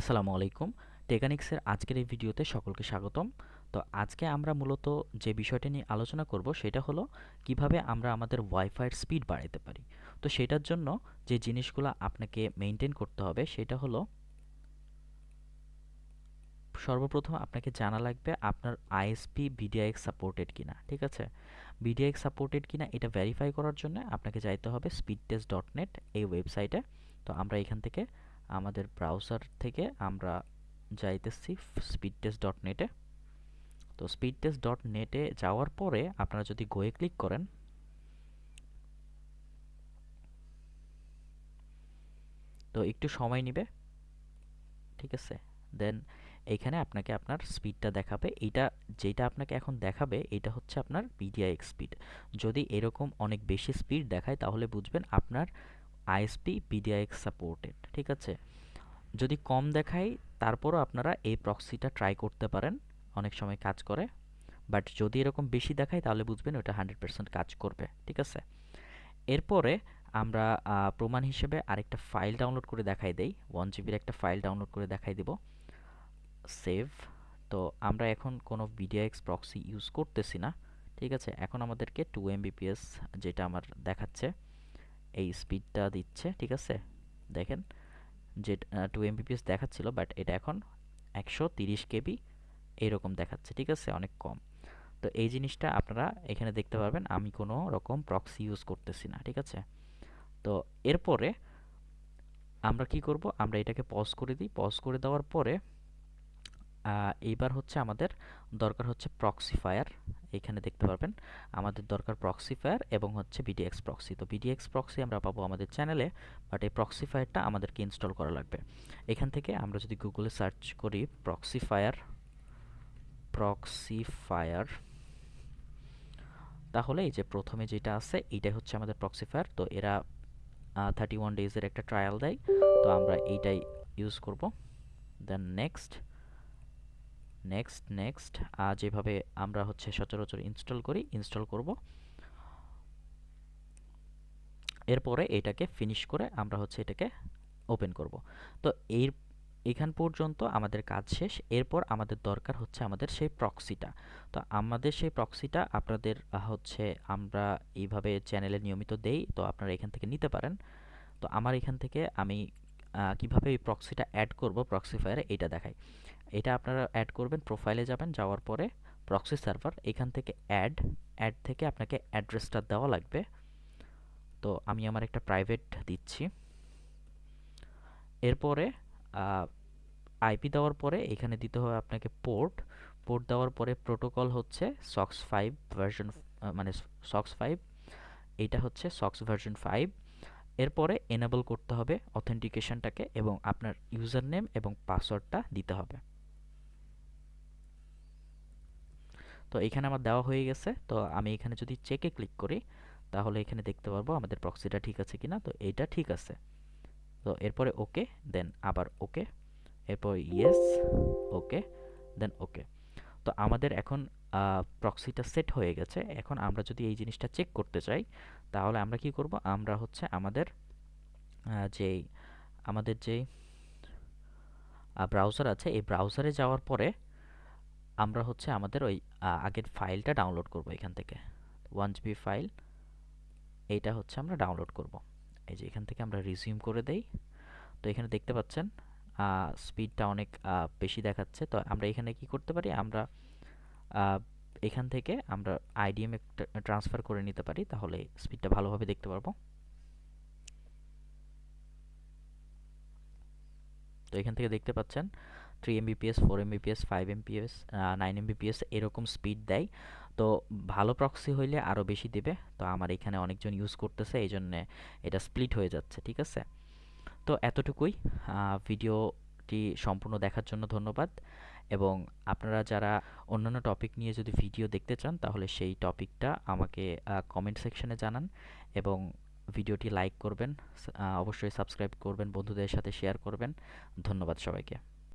আসসালামু আলাইকুম। টেকানিক্সের আজকের এই ভিডিওতে সকলকে স্বাগতম। তো আজকে আমরা মূলত যে বিষয়টা নিয়ে আলোচনা করব সেটা হলো কিভাবে আমরা আমাদের ওয়াইফাইয়ের স্পিড বাড়াতে পারি। তো সেটার জন্য যে জিনিসগুলো আপনাকে মেইনটেইন করতে হবে সেটা হলো সর্বপ্রথম আপনাকে জানা লাগবে আপনার আইএসপি বিডিআইএক্স সাপোর্টেড কিনা, ঠিক আছে? বিডিআইএক্স সাপোর্টেড কিনা এটা ভেরিফাই করার জন্য আপনাকে যাইতে হবে speedtest.net এই ওয়েবসাইটে। তো আমরা এখান থেকে আমাদের ব্রাউজার থেকে আমরা যাইতেছি speedtest.net এ। তো speedtest.net এ যাওয়ার পরে আপনারা যদি গোয়ে ক্লিক করেন, তো একটু সময় নেবে, ঠিক আছে? দেন এইখানে আপনাকে আপনার স্পিডটা দেখাবে। এইটা যেটা আপনাকে এখন দেখাবে এটা হচ্ছে আপনার BDiX স্পিড। যদি এরকম অনেক বেশি স্পিড দেখায় তাহলে বুঝবেন আপনার আইএসপি BDiX সাপোর্টেড, ঠিক আছে? যদি কম দেখায় তারপরও আপনারা এই প্রক্সিটা ট্রাই করতে পারেন, অনেক সময় কাজ করে। বাট যদি এরকম বেশি দেখায় তাহলে বুঝবেন ওটা 100% কাজ করবে, ঠিক আছে? এরপরে আমরা প্রমাণ হিসেবে আরেকটা ফাইল ডাউনলোড করে দেখাই দেই। 1 GB একটা ফাইল ডাউনলোড করে দেখাই দিব। সেভ। তো আমরা এখন কোনো বিডিএক্স প্রক্সি ইউজ করতেছি না, ঠিক আছে? এখন আমাদেরকে 2 Mbps যেটা আমার দেখাচ্ছে এই স্পিডটা দিচ্ছে, ঠিক আছে? দেখেন যে 2 Mbps দেখাচ্ছিল, বাট এটা এখন 130 KB এইরকম দেখাচ্ছে, ঠিক আছে? অনেক কম। তো এই জিনিসটা আপনারা এখানে দেখতে পারবেন আমি কোনো রকম প্রক্সি ইউজ করতেছি না, ঠিক আছে? তো এরপরে আমরা কি করব, আমরা এটাকে পজ করে দিই। পজ করে দেওয়ার পরে এইবার হচ্ছে আমাদের দরকার হচ্ছে প্রক্সিফায়ার। এখানে দেখতে পারবেন আমাদের দরকার প্রক্সিফায়ার এবং হচ্ছে বিডিএক্স প্রক্সি। তো বিডিএক্স প্রক্সি আমরা পাবো আমাদের চ্যানেলে, বাট এই প্রক্সিফায়ারটা আমাদেরকে ইনস্টল করা লাগবে। এখান থেকে আমরা যদি গুগলে সার্চ করি প্রক্সিফায়ার, প্রক্সিফায়ার, তাহলে এই যে প্রথমে যেটা আছে এইটাই হচ্ছে আমাদের প্রক্সিফায়ার। তো এরা 31 ডেজের একটা ট্রায়াল দেয়, তো আমরা এইটাই ইউজ করব। দেন নেক্সট, নেক্সট, নেক্সট, যেভাবে আমরা হচ্ছে সচরাচর ইনস্টল করি ইনস্টল করব। এরপরে এটাকে ফিনিশ করে আমরা হচ্ছে এটাকে ওপেন করব। তো এখান পর্যন্ত আমাদের কাজ শেষ। এরপর আমাদের দরকার হচ্ছে আমাদের সেই প্রক্সিটা। তো আমাদের সেই প্রক্সিটা আপনাদের হচ্ছে আমরা এইভাবে চ্যানেলে নিয়মিত দেই, তো আপনারা এখান থেকে নিতে পারেন। তো আমার এখান থেকে আমি কিভাবে এই প্রক্সিটা অ্যাড করব প্রক্সিফায়ারে এটা দেখাই। এটা আপনারা অ্যাড করবেন, প্রোফাইলে যাবেন, যাওয়ার পরে প্রক্সি সার্ভার, এখান থেকে অ্যাড থেকে আপনাকে অ্যাড্রেসটা দেওয়া লাগবে। তো আমি আমার একটা প্রাইভেট দিচ্ছি। এরপরে আইপি দেওয়ার পরে এখানে দিতে হবে আপনাকে পোর্ট দেওয়ার পরে প্রোটোকল হচ্ছে সক্স 5 ভার্সন, মানে সক্স 5, এইটা হচ্ছে সক্স ভার্সন 5। এরপরে এনেবল করতে হবে অথেন্টিকেশনটাকে এবং আপনার ইউজার নেম এবং পাসওয়ার্ডটা দিতে হবে। তো এখানে আমার দেওয়া হয়ে গেছে। তো আমি এখানে যদি চেকে ক্লিক করি তাহলে এখানে দেখতে পারবো আমাদের প্রক্সিটা ঠিক আছে কিনা। তো এইটা ঠিক আছে। তো এরপরে ওকে, দেন আবার ওকে, এরপর ইয়েস, ওকে, দেন ওকে। তো আমাদের এখন প্রক্সিটা সেট হয়ে গেছে। এখন আমরা যদি এই জিনিসটা চেক করতে চাই তাহলে আমরা কি করব, আমরা হচ্ছে যেই আমাদের যেই ব্রাউজার আছে এই ব্রাউজারে যাওয়ার পরে আমরা হচ্ছে আমাদের ওই আগের ফাইলটা ডাউনলোড করব এখান থেকে। 1 GB ফাইল, এইটা হচ্ছে আমরা ডাউনলোড করব। এই যে এখান থেকে আমরা রিজিউম করে দেই। তো এখানে দেখতে পাচ্ছেন স্পিডটা অনেক বেশি দেখাচ্ছে। তো আমরা এখানে কি করতে পারি, আমরা এখান থেকে আমরা আইডিএম ট্রান্সফার করে নিতে পারি, তাহলে স্পিডটা ভালোভাবে দেখতে পারবো। তো এখান থেকে দেখতে পাচ্ছেন 3 Mbps, 4 Mbps, 5 Mbps, 9 Mbps এরকম স্পিড দেয়। তো ভালো প্রক্সি হইলে আরও বেশি দেবে। তো আমার এখানে অনেকজন ইউজ করতেছে, এই জন্যে এটা স্প্লিট হয়ে যাচ্ছে, ঠিক আছে? তো এতটুকুই। ভিডিওটি সম্পূর্ণ দেখার জন্য ধন্যবাদ। এবং আপনারা যারা অন্যান্য টপিক নিয়ে যদি ভিডিও দেখতে চান তাহলে সেই টপিকটা আমাকে কমেন্ট সেকশনে জানান এবং ভিডিওটি লাইক করবেন, অবশ্যই সাবস্ক্রাইব করবেন, বন্ধুদের সাথে শেয়ার করবেন। ধন্যবাদ সবাইকে।